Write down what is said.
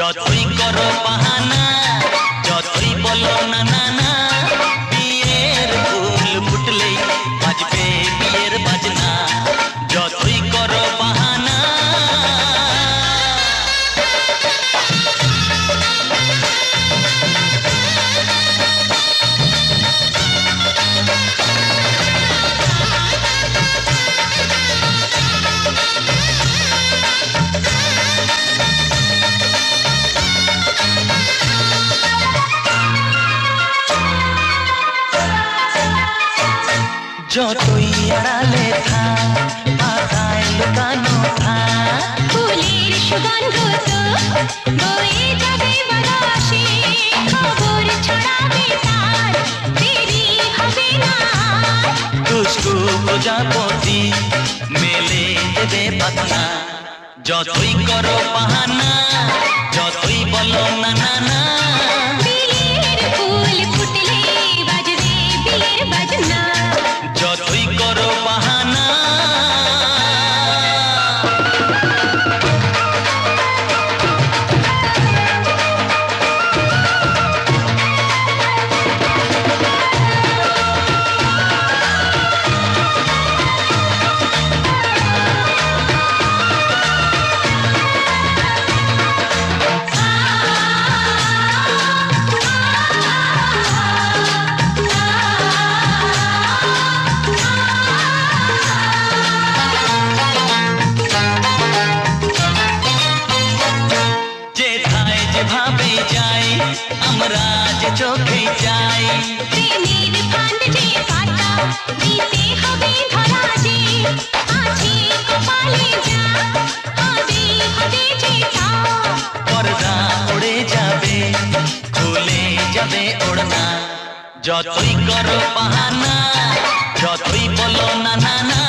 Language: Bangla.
যতই করো বাহানা, যতই বলো না না না, বিয়ের ফুল ফুটলেই বাজবে বিয়ের বাজনা। যতই করো বাহানা, যতই আড়ালে থাক, পাতায় লুকানো থাক, ফুলের সুগন্ধ তো বয়ে যাবে বাতাসে, খবর ছড়াবে তার, দেরি হবে না। দুষ্টু প্রজাপতি মেলে দেবে পাখনা। যতই করো বাহানা, যতই বলো না না না, বিয়ের ফুল ফুটলে বাজবে বিয়ের বাজনা। যতই করো বাহানা। যেভাবে যাই আমরা যে চোখে যাই, প্রেমের ফান্ড যে পাতা দিতে হবে ধরা যে, আছে কপালে যা হবে হবে যেটা। পর্দা উড়ে যাবে, খুলে যাবে ওড়না। যতই করো বাহানা, যতই বলো না না না,